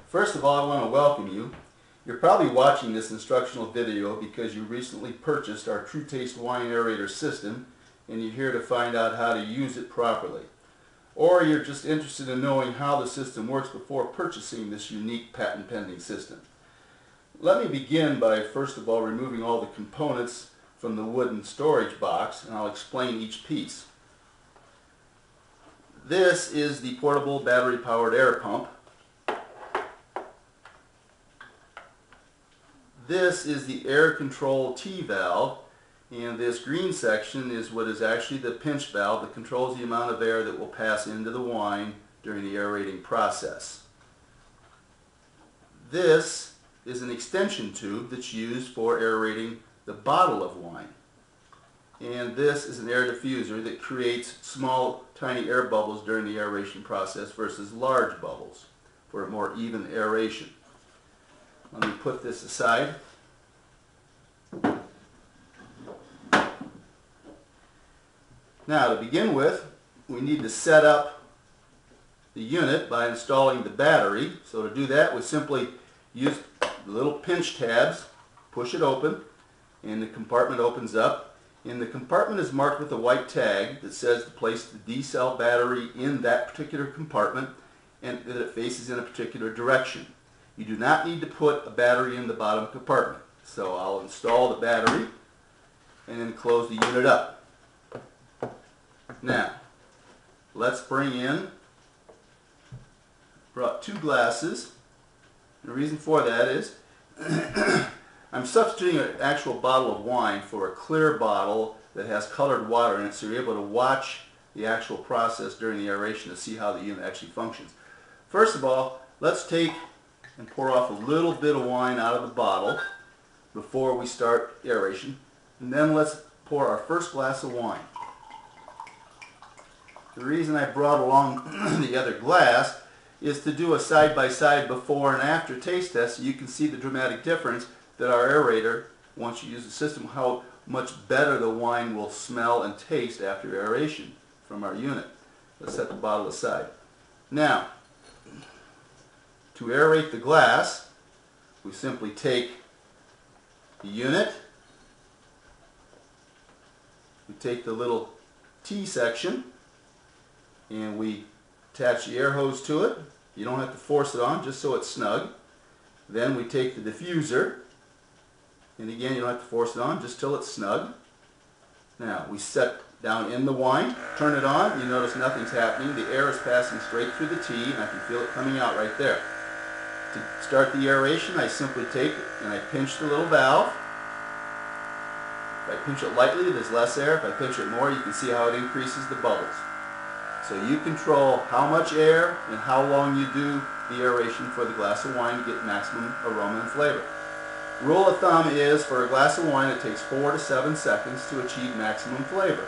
First of all, I want to welcome you. You're probably watching this instructional video because you recently purchased our True Taste wine aerator system and you're here to find out how to use it properly. Or you're just interested in knowing how the system works before purchasing this unique patent pending system. Let me begin by first of all removing all the components from the wooden storage box, and I'll explain each piece. This is the portable battery powered air pump. This is the air control T-valve, and this green section is what is actually the pinch valve that controls the amount of air that will pass into the wine during the aerating process. This is an extension tube that's used for aerating the bottle of wine. And this is an air diffuser that creates small, tiny air bubbles during the aeration process versus large bubbles for a more even aeration. Let me put this aside. Now, to begin with, we need to set up the unit by installing the battery. So to do that, we simply use the little pinch tabs, push it open, and the compartment opens up. And the compartment is marked with a white tag that says to place the D-cell battery in that particular compartment and that it faces in a particular direction. You do not need to put a battery in the bottom compartment. So I'll install the battery and then close the unit up. Now, let's brought two glasses. The reason for that is I'm substituting an actual bottle of wine for a clear bottle that has colored water in it, so you're able to watch the actual process during the aeration to see how the unit actually functions. First of all, let's take and pour off a little bit of wine out of the bottle before we start aeration. And then let's pour our first glass of wine. The reason I brought along the other glass is to do a side-by-side before and after taste test so you can see the dramatic difference that our aerator, once you use the system, how much better the wine will smell and taste after aeration from our unit. Let's set the bottle aside. Now, to aerate the glass, we simply take the unit, we take the little T section, and we attach the air hose to it. You don't have to force it on, just so it's snug. Then we take the diffuser, and again you don't have to force it on, just till it's snug. Now we set down in the wine, turn it on, you notice nothing's happening. The air is passing straight through the T, and I can feel it coming out right there. To start the aeration, I simply take it and I pinch the little valve. If I pinch it lightly, there's less air. If I pinch it more, you can see how it increases the bubbles. So you control how much air and how long you do the aeration for the glass of wine to get maximum aroma and flavor. Rule of thumb is for a glass of wine it takes 4 to 7 seconds to achieve maximum flavor.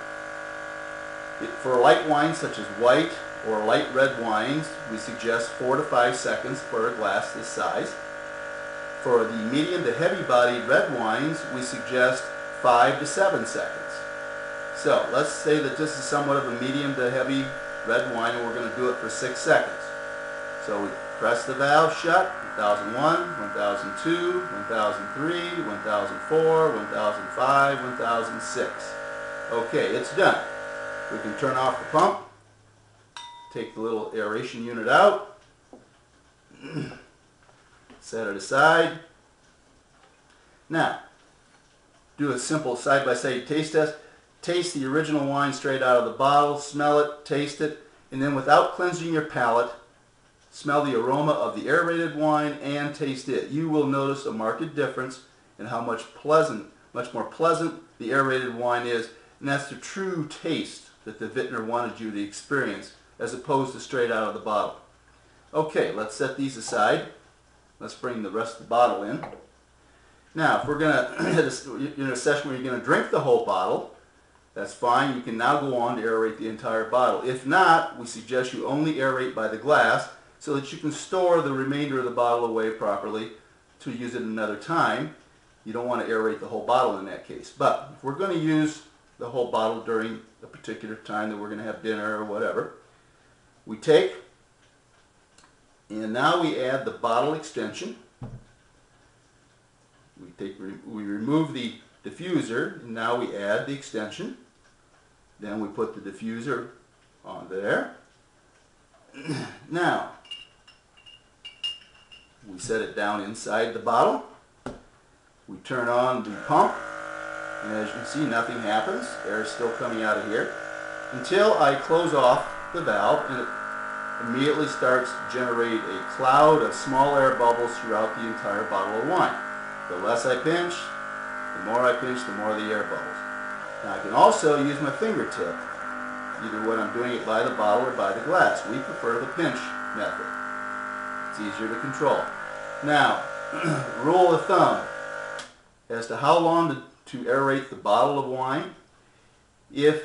For light wines such as white or light red wines, we suggest 4 to 5 seconds for a glass this size. For the medium to heavy bodied red wines, we suggest 5 to 7 seconds. So let's say that this is somewhat of a medium to heavy red wine and we're going to do it for 6 seconds. So we press the valve shut, 1001, 1002, 1003, 1004, 1005, 1006. Okay, it's done. We can turn off the pump, take the little aeration unit out, set it aside. Now, do a simple side-by-side taste test. Taste the original wine straight out of the bottle, smell it, taste it, and then without cleansing your palate, smell the aroma of the aerated wine and taste it. You will notice a marked difference in how much more pleasant the aerated wine is, and that's the true taste that the vintner wanted you to experience as opposed to straight out of the bottle. Okay, let's set these aside. Let's bring the rest of the bottle in. Now, if we're going to, in a session where you're going to drink the whole bottle, that's fine. You can now go on to aerate the entire bottle. If not, we suggest you only aerate by the glass so that you can store the remainder of the bottle away properly to use it another time. You don't want to aerate the whole bottle in that case. But if we're going to use the whole bottle during a particular time that we're going to have dinner or whatever, we take And now we add the bottle extension. We remove the diffuser, and now we add the extension. Then we put the diffuser on there. Now, we set it down inside the bottle. We turn on the pump, and as you can see, nothing happens. Air is still coming out of here until I close off the valve, and it immediately starts to generate a cloud of small air bubbles throughout the entire bottle of wine. The less I pinch, the more I pinch, the more the air bubbles. Now I can also use my fingertip, either when I'm doing it by the bottle or by the glass. We prefer the pinch method. It's easier to control. Now, rule of thumb as to how long to aerate the bottle of wine. If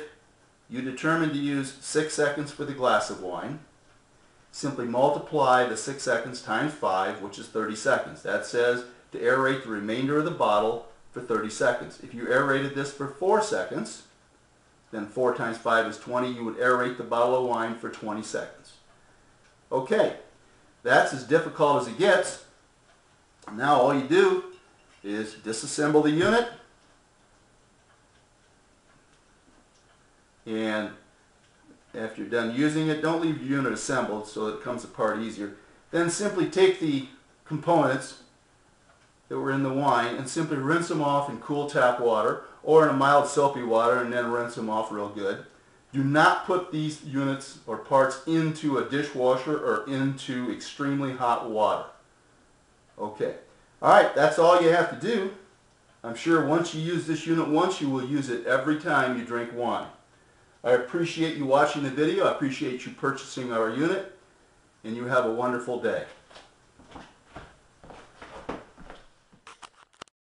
you determine to use 6 seconds for the glass of wine, simply multiply the 6 seconds times 5, which is 30 seconds. That says to aerate the remainder of the bottle for 30 seconds. If you aerated this for 4 seconds, then 4 times 5 is 20. You would aerate the bottle of wine for 20 seconds. Okay, that's as difficult as it gets. Now all you do is disassemble the unit, and after you're done using it, don't leave your unit assembled so it comes apart easier. Then simply take the components that were in the wine and simply rinse them off in cool tap water or in a mild soapy water, and then rinse them off real good. Do not put these units or parts into a dishwasher or into extremely hot water. Okay. Alright, that's all you have to do. I'm sure once you use this unit once, you will use it every time you drink wine. I appreciate you watching the video. I appreciate you purchasing our unit, and you have a wonderful day.